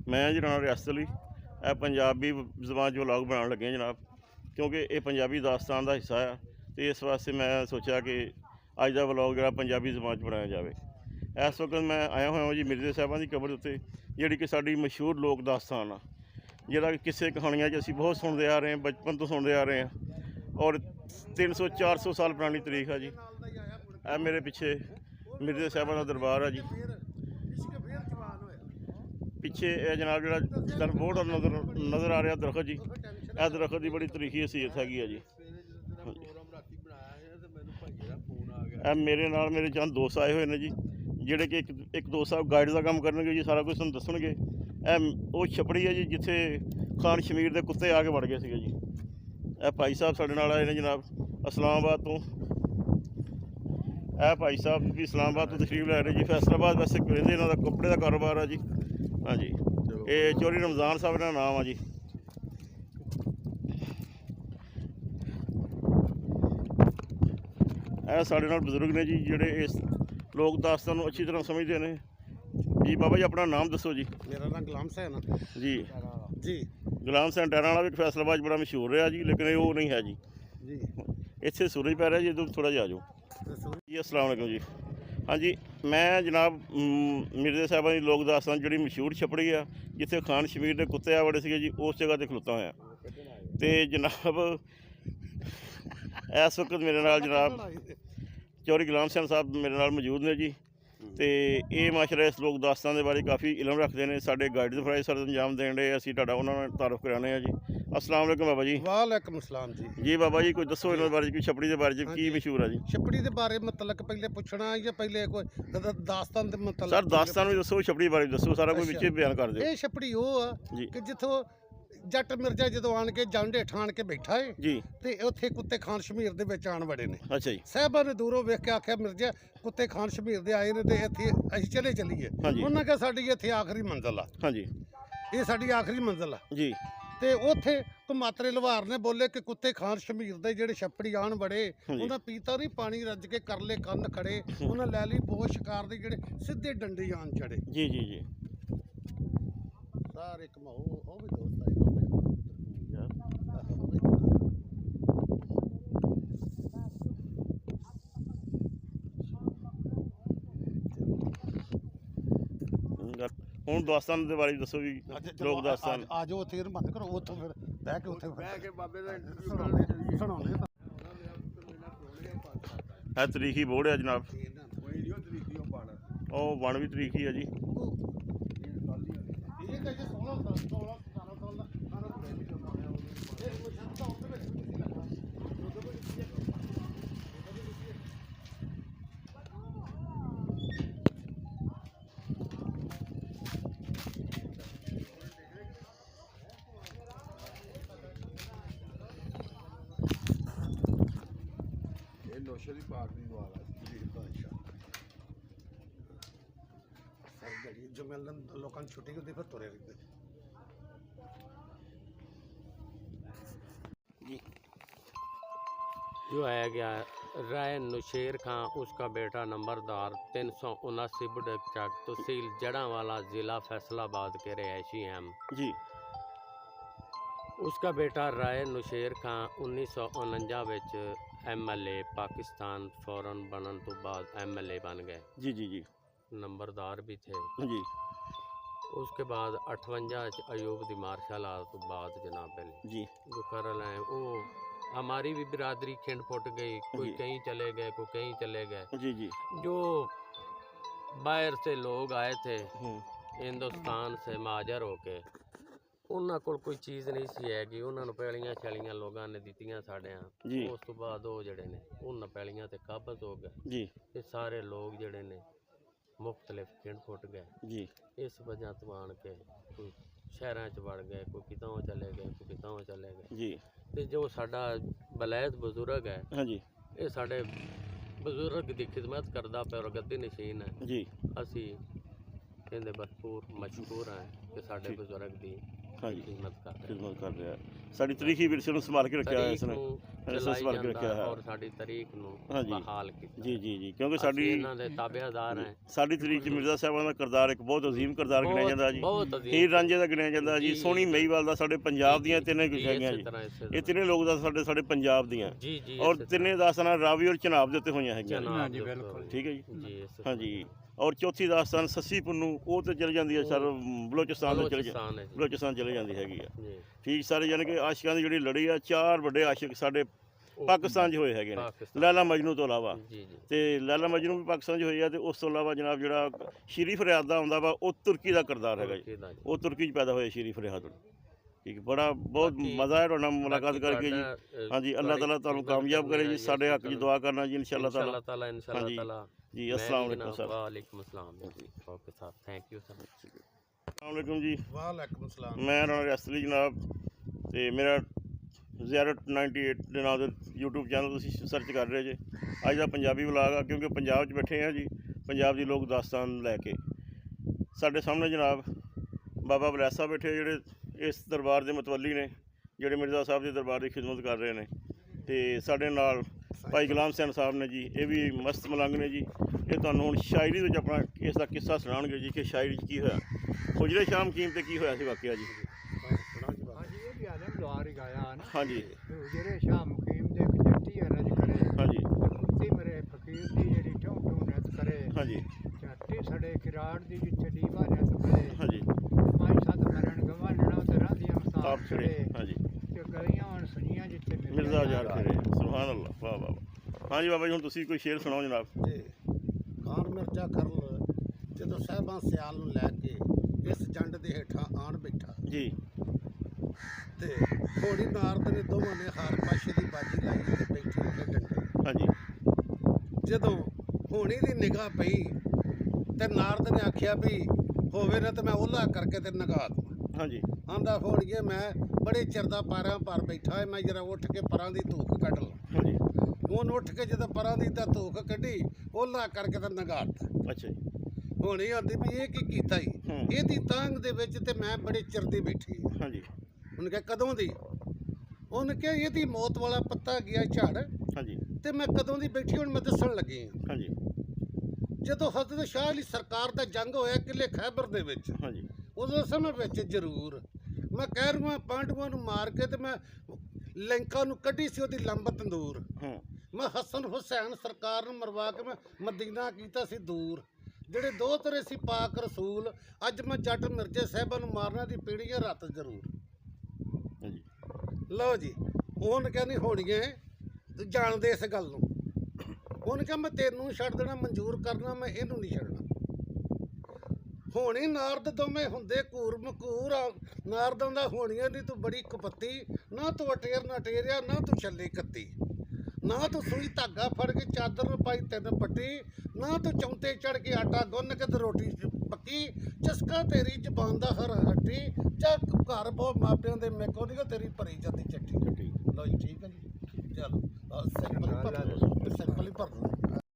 मैं जनाब रियासत अली पंजाबी जबान जो व्लॉग बनाने लगे जनाब, क्योंकि ये पंजाबी दास्तान का हिस्सा है। तो इस वास्ते मैं सोचा कि अज का व्लॉग जो पंजाबी जबान च बनाया जाए। इस वक्त मैं आया हुआ जी मिर्जे साहबां की कबर उत्ते, जिहड़ी कि साडी मशहूर लोक दास्तान आ, जिहदा कि किस्से कहानियां असीं बहुत सुनते आ रहे हैं, बचपन तो सुनते आ रहे हैं। और 300-400 साल पुरानी तारीख है जी। ए मेरे पिछे मिर्जे साहबां का दरबार है जी। पिछे जनाब जो बोर्ड नज़र आ रहा दरखत जी, यह दरखत की बड़ी तरीखी हैसीयत हैगी है जी। मेरे नाल मेरे चंद दोस्त आए हुए हैं जी, जिहड़े कि एक दोस्त साहब गाइड का काम करनगे जी, सारा कुछ तुहानूं दस्सणगे। वो छपड़ी है जी जिथे खान शमीर के कुत्ते आके वड़ गए थे जी। भाई साहब साढ़े नाल आए ने जनाब इस्लामाबाद तो। भाई साहब भी इस्लामाबाद तो तशरीफ लै रहे जी। फैसलाबाद वैसे कहते इन्हों का कपड़े का कारोबार है जी। हाँ जी, ये चौधरी रमज़ान साहब का नाम है जी। ਇਹ ਸਾਡੇ ਨਾਲ ਬਜ਼ੁਰਗ ਨੇ ਜੀ, ਜਿਹੜੇ ਇਸ ਲੋਕ ਦਾਸਤਾਨ ਨੂੰ ਅੱਛੀ ਤਰ੍ਹਾਂ ਸਮਝਦੇ ਨੇ ਜੀ। ਬਾਬਾ ਜੀ ਆਪਣਾ ਨਾਮ ਦੱਸੋ ਜੀ। मेरा नाम गुलाम हुसैन जी जी ਗੁਲਾਮ ਹੁਸੈਨ ਟੈਰਾਂ ਵਾਲਾ ਵੀ ਫੈਸਲਾਬਾਦ 'ਚ ਬੜਾ ਮਸ਼ਹੂਰ ਰਿਹਾ ਜੀ, ਲੇਕਿਨ ਇਹ ਉਹ ਨਹੀਂ ਹੈ ਜੀ। जी ਇੱਥੇ ਸੂਰਜ ਪੈ ਰਿਹਾ ਜੀ, ਇੱਧਰ ਥੋੜ੍ਹਾ ਜਿਹਾ ਆ ਜਾਓ ਜੀ। अस्सलाम वालेकुम जी। हाँ जी, मैं जनाब मिर्जे साहबां ਦੀ ਲੋਕ ਦਾਸਤਾਨ ਜਿਹੜੀ ਮਸ਼ਹੂਰ ਛਪੜੀ ਆ, ਜਿੱਥੇ ਖਾਨ ਸ਼ਮੀਰ ਦੇ ਕੁੱਤੇ ਆ ਬੜੇ ਸੀਗੇ ਜੀ, ਉਸ ਜਗ੍ਹਾ 'ਤੇ ਖਲੋਤਾ ਹੋਇਆ। ਤੇ जनाब इस वक्त मेरे नाल जनाब चौधरी गुलाम हुसैन साहब मेरे नाल मौजूद ने जी। तो ये माशरा इस लोक दास्तान के बारे काफ़ी इलम रखते हैं। साढ़े गाइड फराइज सर अंजाम देन डे, असीं तुहाडा उन्हां नाल तारुफ कराने जी। अस्सलाम वालेकुम बाबा जी। वालेकुम सलाम जी। जी बाबा जी, कोई दसो इन्हां बारे, कोई छपड़ी के बारे च की मशहूर है जी। छपड़ी के बारे मतलब पहले पूछना या पहले कोई दास्तान दे मतलब सर दास्तान भी दसो, छपड़ी बारे दसो, सारा कुछ विच बयान कर दो ये छपड़ी वो जी। कि जिथों जट मिर्जा जो आन के जंड हेठ आन के बैठा है जी। ते उत्थे कुत्ते खान शमीर दे विच आन बड़े ने। अच्छा जी। साहबां ने दूरों वेख के आख्या मिर्जा कुत्ते खान शमीर दे आए ने ते इत्थे असीं चले चलीए। हाँ जी। उन्हां कहा साडी इत्थे आखिरी मंजिल आ। हाँ जी। ये साडी आखिरी मंजिल आ जी। ਤੇ ਉੱਥੇ ਮਾਤਰੇ ਲਵਾਰ ਨੇ ਬੋਲੇ ਕਿ ਕੁੱਤੇ ਖਾਨ ਸ਼ਮੀਰ ਦੇ ਜਿਹੜੇ ਛੱਪੜੀ ਆਣ ਬੜੇ, ਉਹਨਾਂ ਪੀਤਾ ਨਹੀਂ ਪਾਣੀ ਰੱਜ ਕੇ ਕਰਲੇ ਕੰਨ ਖੜੇ, ਉਹਨਾਂ ਲੈ ਲਈ ਬਹੁਤ ਸ਼ਿਕਾਰ ਦੇ ਜਿਹੜੇ ਸਿੱਧੇ ਡੰਡੇ ਆਣ ਚੜੇ। जी जी जी। ਸਾਰੇ ਕਮਾਓ ਉਹ ਵੀ ਦੋਸਤ ਆਏ ਹੋਵੇ। ਹੁਣ ਦਾਸਤਾਨ ਦੇ ਬਾਰੇ ਦੱਸੋ ਜੀ। ਲੋਕ ਦਾਸਤਾਨ ਆ ਜਾਓ ਉੱਥੇ ਇਹਨੂੰ ਬੰਦ ਕਰੋ, ਉੱਥੋਂ ਫਿਰ ਬਹਿ ਕੇ ਉੱਥੇ ਬਹਿ ਕੇ ਬਾਬੇ ਦਾ ਇੰਟਰਵਿਊ ਸੁਣਾਉਂਦੇ। ਇਹ ਤਰੀਖੀ ਬੋਰਡ ਹੈ ਜਨਾਬ, ਉਹ ਬਣ ਵੀ ਤਰੀਖੀ ਹੈ ਜੀ। ਇਹ ਤਾਂ 16 17 ਸਾਲ ਦਾ ਨੌਸ਼ਰੀ ਪਾਕ ਦੀ ਦੁਆ ਜੀ। जो मिलन लोगों की छुट्टी होती फिर तुरे रहते जी। जो आया गया राय नुशेर खां, उसका बेटा नंबरदार 379 बुढ़क चक, तहसील जड़ांवाला, ज़िला फैसलाबाद के रहायशी हैं जी। उसका बेटा राय नुशेर खां 1949 MLA पाकिस्तान फौरन बनने तो बाद MLA बन गए जी जी जी। नंबरदार भी थे जी। उसके बाद 58 अयूब दी मार्शल आर्ट तो बाद जनाब जी जो करल हैं वो हमारी भी बिरादरी खिंड फुट गई, कोई कहीं चले गए, कोई कहीं चले गए। जी जी। जो बाहर से लोग आए थे हिंदुस्तान से महाजर होके, उन्होंने कोल कोई चीज़ नहीं सी है कि उन्होंने पैलियां शैलियां लोगों ने दित्तियां साढ़े। उस तो बाद वो जड़े ने उन्होंने पैलियां ते काबज हो गए जी। ये सारे लोग जड़े ने मुख्तलिफ खिंड फुट गए जी। इस वजह तो आन के कोई शहरों च वड़ गए, कोई कितों चले गए, कोई कितों चले गए जी। तो जो साडा बलैत बुजुर्ग है, हाँ जी, ये साडे बुजुर्ग की खिदमत करदा पे और गद्दी नशीन है जी। असी ਇਹਦੇ ਭਰਪੂਰ ਮਸ਼ਹੂਰ ਹੈ ਕਿ ਸਾਡੇ ਠੀਕ। ਬਜ਼ੁਰਗ ਦੀ ਹਾਂਜੀ ਖਿਦਮਤ ਕਰਦੇ ਨੇ। ਖਿਦਮਤ ਕਰ ਰਿਹਾ ਸਾਡੀ ਤਰੀਖੀ ਵਿਰਸੇ ਨੂੰ ਸੰਭਾਲ ਕੇ ਰੱਖਿਆ ਹੋਇਆ ਇਸ ਨੇ ਤਰੀਕ ਇਸ ਨੂੰ ਨੂੰ ਸੰਭਾਲ ਕੇ ਚਲਾਈ ਰੱਖਿਆ ਜਾਂਦਾ ਹੋਇਆ ਔਰ ਸਾਡੀ ਤਰੀਕ ਨੂੰ ਹਾਂਜੀ। ਬਹਾਲ ਕੀਤਾ। ਜੀ ਕਿਉਂਕਿ ਅਸੀਂ ਸਾਡੀ ਇਹਨਾਂ ਦੇ ਤਾਬੇਦਾਰ ਹਾਂ। ਸਾਡੀ ਤਰੀਕ 'ਚ ਮਿਰਜ਼ਾ ਸਾਹਿਬਾਂ ਦਾ ਕਿਰਦਾਰ ਇੱਕ ਬਹੁਤ ਅਜ਼ੀਮ ਕਿਰਦਾਰ ਗਿਣਿਆ ਜਾਂਦਾ ਜੀ ਬਹੁਤ ਅਜ਼ੀਮ ਹੀਰ ਰਾਂਝੇ ਦਾ ਗਿਣਿਆ ਜਾਂਦਾ ਜੀ ਜੀ, ਸੋਹਣੀ ਮਹੀਵਾਲ ਦਾ ਸਾਡੇ ਪੰਜਾਬ ਦੀਆਂ ਤਿੰਨੇ ਜੀ, ਹੈਗੀਆਂ ਇਸੇ ਜੀ ਤਰ੍ਹਾਂ, ਇਸੇ ਇਹ ਤਰ੍ਹਾਂ। ਤਿੰਨੇ ਲੋਕ ਦਾ ਸਾਡੇ ਪੰਜਾਬ ਦੀਆਂ ਜੀ ਜੀ ਔਰ ਇਸੇ ਤਿੰਨੇ ਦਾਸਤਾਨਾਂ ਰਾਵੀ ਔਰ ਚਨਾਬ ਦੇ ਉੱਤੇ ਹੋਈਆਂ ਹੈਗੀਆਂ ਜੀ। ਜਨਾਬ ਬਿਲਕੁਲ ਠੀਕ ਹੈ ਜੀ ਜੀ ਇਸੇ ਤਰ੍ਹਾਂ। ਹਾਂਜੀ ਔਰ ਚੌਥੀ ਦਾਸਤਾਨ ਸੱਸੀ ਪੁੰਨੂ ਉਹ ਤੇ ਚਲ ਜਾਂਦੀ ਹੈ ਸਰ ਬਲੋਚਿਸਤਾਨ ਤੋਂ ਚਲੇ ਬਲੋਚਿਸਤਾਨ ਹੈ ਜੀ। ਬਲੋਚਿਸਤਾਨ ਚਲੇ ਜਾਂਦੀ ਹੈਗੀ ਆ ਜੀ ਠੀਕ ਸਾਰੇ ਯਾਨੀ ਕਿ ਆਸ਼ਿਕਾਂ ਦੀ ਜਿਹੜੀ ਲੜੀ ਆ 4 ਵੱਡੇ ਆਸ਼ਿਕ ਸਾਡੇ ਪਾਕਿਸਤਾਨ 'ਚ ਹੋਏ ਹੈਗੇ ਨੇ ਪਾਕਿਸਤਾਨ। ਲੈਲਾ ਮਜਨੂ ਤੋਂ ਇਲਾਵਾ ਜੀ ਜੀ ਤੇ ਲੈਲਾ ਮਜਨੂ ਵੀ ਪਾਕਿਸਤਾਨ 'ਚ ਹੋਈ ਆ ਤੇ ਉਸ ਤੋਂ ਇਲਾਵਾ ਜਨਾਬ ਜਿਹੜਾ ਸ਼ੀਰੀ ਫਰਿਆਦ ਦਾ ਹੁੰਦਾ ਵਾ ਉਹ ਤੁਰਕੀ ਦਾ ਕਿਰਦਾਰ ਹੈਗਾ ਜੀ ਕਿਹਦਾ ਜੀ? ਉਹ ਤੁਰਕੀ 'ਚ ਪੈਦਾ ਹੋਇਆ ਸ਼ੀਰੀ ਫਰਿਆਦ ਠੀਕ ਬੜਾ ਬਹੁਤ ਬਾਕੀ- ਮਜ਼ਾ ਆਇਆ ਤੁਹਾਡੇ ਨਾਲ ਮੁਲਾਕਾਤ ਬਾਕੀ ਕਰਕੇ ਜੀ ਤੁਹਾਡਾ, ਹਾਂਜੀ ਅੱਲਾਹ ਤਾਲਾ ਤੁਹਾਨੂੰ ਕਾਮਯਾਬ ਕਰੇ ਜੀ ਸਾਡੇ ਹੱਕ 'ਚ ਦੁਆ ਕਰਨਾ ਜੀ ਇਨਸ਼ਾ ਅੱਲਾਹ ਤਾਲਾ ਇਨਸ਼ਾ ਅੱਲਾਹ ਹਾਂਜੀ। ਤਾਲਾ ਜੀ ਅਸਲਾਮ ਵਾਲੇਕੁਮ ਸਰ ਵਾਲੇਕੁਮ ਅਸਲਾਮ okay sir thank you sir ਅਸਲਾਮ ਵਾਲੇਕੁਮ ਜੀ ਵਾਲੇਕੁਮ ਸਲਾਮ। ਮੈਂ ਰਾਣਾ ਰਿਆਸਤ ਲਈ ਜਨਾਬ ਤੇ ਮੇਰਾ ਜ਼ਿਆਰਤ 98 ਦੇ ਨਾਮ ਦੇ YouTube ਚੈਨਲ ਤੁਸੀਂ ਸਰਚ ਕਰ ਰਹੇ ਜੇ ਅੱਜ ਦਾ ਪੰਜਾਬੀ ਵਲੌਗ ਆ ਕਿਉਂਕਿ ਪੰਜਾਬ 'ਚ ਬੈਠੇ ਆ ਜੀ ਪੰਜਾਬ ਦੀ ਲੋਕ ਦਾਸਤਾਨ ਲੈ ਕੇ ਸਾਡੇ ਸਾਹਮਣੇ ਜਨਾਬ ਬਾਬਾ ਬਲੈਸ ਸਾਹਿਬ ਬੈਠੇ ਜਿਹੜੇ ਇਸ ਦਰਬਾਰ ਦੇ ਮਤਵੱਲੀ ਨੇ ਜਿਹੜੇ ਮਿਰਜ਼ਾ ਸਾਹਿਬ ਦੇ ਦਰਬਾਰ ਦੀ ਖਿਦਮਤ ਕਰ ਰਹੇ ਨੇ ਤੇ ਸਾਡੇ ਨਾਲ ਭਾਈ ਗੁਲਾਮ ਸਿੰਘ ਸਾਹਿਬ ਨੇ ਜੀ ਇਹ ਵੀ ਮਸਤ ਮਲੰਗ ਨੇ ਜੀ ਇਹ ਤੁਹਾਨੂੰ ਹੁਣ ਸ਼ਾਇਰੀ ਵਿੱਚ ਆਪਣਾ ਇਸ ਦਾ ਕਿੱਸਾ ਸੁਣਾਉਣਗੇ ਜੀ ਕਿ ਸ਼ਾਇਰੀ 'ਚ ਕੀ ਹੋਇਆ ਹੁਜਰੇ ਸ਼ਾਮ ਕੀਮ ਤੇ ਕੀ ਹੋਇਆ ਸੀ ਵਾਕਿਆ ਜੀ ਹਾਂਜੀ ਇਹ ਵੀ ਆਦਮ ਦੁਆਰ ਹੀ ਗਾਇਆ ਨਾ ਹਾਂਜੀ ਜਿਹੜੇ ਸ਼ਾਹ ਮੁਕੀਮ ਦੇ ਜੱਟੀ ਅਰਜ ਕਰੇ ਹਾਂਜੀ ਕੁੱਤੀ ਮਰੇ ਫਕੀਰ ਦੀ ਜਿਹੜੀ ਠੋਂ ਠੋਂ ਨਤ ਕਰੇ ਹਾਂਜੀ ਝਾਟੀ ਸੜੇ ਕਿਰਾੜ ਦੀ ਜਿੱਥੇ ਡੀਵਾ ਨਤ ਕਰੇ ਹਾਂਜੀ ਮਾਈ ਸੱਤ ਮਰਨ ਗਵਾਨਣਾ ਤੇ ਰਾਂਦੀਆਂ ਆਪ ਮਸਾਬ ਛੜੇ ਛੜੇ ਹਾਂਜੀ ਤੇ ਗਲੀਆਂ ਹਣ ਸੁਣੀਆਂ ਜਿੱਥੇ ਮਿਰਜ਼ਾ ਯਾਰ ਖੇੜੇ ਸੁਭਾਨ ਅੱਲਾਹ ਵਾਹ ਵਾਹ ਵਾਹ। ਹਾਂਜੀ ਬਾਬਾ ਜੀ ਹੁਣ ਤੁਸੀਂ ਕੋਈ ਸ਼ੇਰ ਸੁਣਾਓ ਜਨਾਬ ਜੀ ਖਾਨ ਮਿਰਜ਼ਾ ਖਰਲ ਜਦੋਂ ਸਾਹਿਬਾਂ ਸਿਆਲ ਨੂੰ ਲੈ ਕੇ ਇਸ ਜੰਡ ਦੇ ਹੇਠਾਂ ਆਣ ਬੈਠਾ ਜੀ ਤੇ ਘੋੜੀ ਨਾਰਦ ਨੇ ਦੋਵਾਂ ਨੇ ਹਾਰ ਪਾਸ਼ੇ ਦੀ ਬਾਜੀ ਲਾਈ ਤੇ ਬੈਠੀ ਖੇਡਣ ਹਾਂਜੀ ਜਦੋਂ ਹੋਣੀ ਦੀ ਨਿਗਾਹ ਪਈ ਤੇ ਨਾਰਦ ਨੇ ਆਖਿਆ ਵੀ ਹੋਵੇ ਨਾ ਤੇ ਮੈਂ ਉਹਲਾ ਕਰਕੇ ਤੇ ਨਗਾ ਦੂੰ ਹਾਂਜੀ ਆਂਦਾ ਹੋਣਗੇ ਮੈਂ ਬੜੇ ਚਿਰ ਦਾ ਪਾਰਾਂ ਪਰ ਬੈਠਾ ਏ ਮੈਂ ਜਰਾ ਉੱਠ ਕੇ ਪਰਾਂ ਦੀ ਧੂਕ ਕੱਢ ਲਾਂ ਹਾਂਜੀ ਉਹਨ ਉੱਠ ਕੇ ਜਦੋਂ ਪਰਾਂ ਦੀ ਤਾਂ ਧੂਕ ਕੱਢੀ ਉਹਲਾ ਕਰਕੇ ਤੇ ਨਗਾਤਾ ਅੱਛਾ ਜੀ ਹੋਣੀ ਆਂਦੀ ਵੀ ਇਹ ਕੀ ਕੀਤਾ ਈ ਹੂੰ। ਇਹਦੀ ਤਾਂਗ ਦੇ ਵਿੱਚ ਤੇ ਮੈਂ ਬੜੇ ਚਿਰ ਦੀ ਬੈਠੀ ਆਂ। ਹਾਂਜੀ ਉਹਨੇ ਕਿਹਾ ਕਦੋਂ ਦੀ ਉਹਨੇ ਕਿਹਾ ਇਹਦੀ ਮੌਤ ਵਾਲਾ ਪੱਤਾ ਗਿਆ ਝੜ ਹਾਂਜੀ ਤੇ ਮੈਂ ਕਦੋਂ ਦੀ ਬੈਠੀ ਹੁਣ ਮੈਂ ਦੱਸਣ ਲੱਗੀ ਆਂ। ਹਾਂਜੀ ਜਦੋਂ ਹਜ਼ਰਤ ਸ਼ਾਹ ਅਲੀ ਸਰਕਾਰ ਦਾ ਜੰਗ ਹੋਇਆ ਕਿਲੇ ਖੈਬਰ ਦੇ ਵਿੱਚ ਹਾਂਜੀ ਉਦੋਂ ਸਮੇਂ ਵਿੱਚ ਜ਼ਰੂਰ ਮੈਂ ਕਹਿਰੂਆਂ ਪਾਂਡੂਆਂ ਨੂੰ ਮਾਰ ਕੇ ਤੇ ਮੈਂ ਲੰਕਾ ਨੂੰ ਕੱਢੀ ਸੀ ਉਹਦੀ ਲੰਬ ਤੰਦੂਰ ਹੂੰ ਮੈਂ ਹਸਨ ਹੁਸੈਨ ਸਰਕਾਰ ਨੂੰ ਮਰਵਾ ਕੇ ਮੈਂ ਮਦੀਨਾ ਕੀਤਾ ਸੀ ਦੂਰ ਜਿਹੜੇ ਦੋ ਤੇਰੇ ਸੀ ਪਾਕ ਰਸੂਲ ਅੱਜ ਮੈਂ ਜੱਟ ਮਿਰਜ਼ੇ ਸਾਹਿਬਾਂ ਨੂੰ ਮਾਰਨਾ ਦੀ ਪੀੜੀ ਹੈ ਰਾਤ ਜ਼ਰੂਰ ਹਾਂਜੀ ਲਓ ਜੀ ਉਹਨ ਕਹਿੰਦੀ ਹੋਣੀਏ ਤੂੰ ਜਾਣਦੇ ਇਸ ਗੱਲ ਨੂੰ ਉਹਨੇ ਕਿਹਾ ਮੈਂ ਤੈਨੂੰ ਛੱਡ ਦੇਣਾ ਮਨਜ਼ੂਰ ਕਰਨਾ ਮੈਂ ਇਹਨੂੰ ਨਹੀਂ ਛੱਡਣਾ ਹੋਣੀ ਨਾਰਦ ਦੋਵੇਂ ਹੁੰਦੇ ਘੂਰ ਮਕੂਰ ਨਾਰਦਾਂ ਦਾ ਹੋਣੀਆਂ ਦੀ ਤੂੰ ਬੜੀ ਕਪੱਤੀ ਨਾ ਤੂੰ ਅਟੇਰ ਨਾ ਟੇਰਿਆ ਨਾ ਤੂੰ ਛੱਲੇ ਕੱਤੀ ਨਾ ਤੂੰ ਸੂਈ ਧਾਗਾ ਫੜ ਕੇ ਚਾਦਰ ਨੂੰ ਪਾਈ ਤਿੰਨ ਪੱਟੀ ਨਾ ਤੂੰ ਚੌਂਤੇ ਚੜ ਕੇ ਆਟਾ ਗੁੰਨ ਕੇ ਤੇ ਰੋਟੀ ਪੱਕੀ ਚਸਕਾ ਤੇਰੀ ਜ਼ਬਾਨ ਦਾ ਹਰ ਹੱਟੀ ਚੱਕ ਘਰ ਬਹੁਤ ਮਾਪਿਆਂ ਦੇ ਮੇਕੋ ਨਹੀਂ ਤੇਰੀ ਭਰੀ ਜਾਂਦੀ ਚੱਟੀ ਠੀਕ ਲਓ ਜੀ ਠੀਕ ਹੈ ਜੀ ਚਲੋ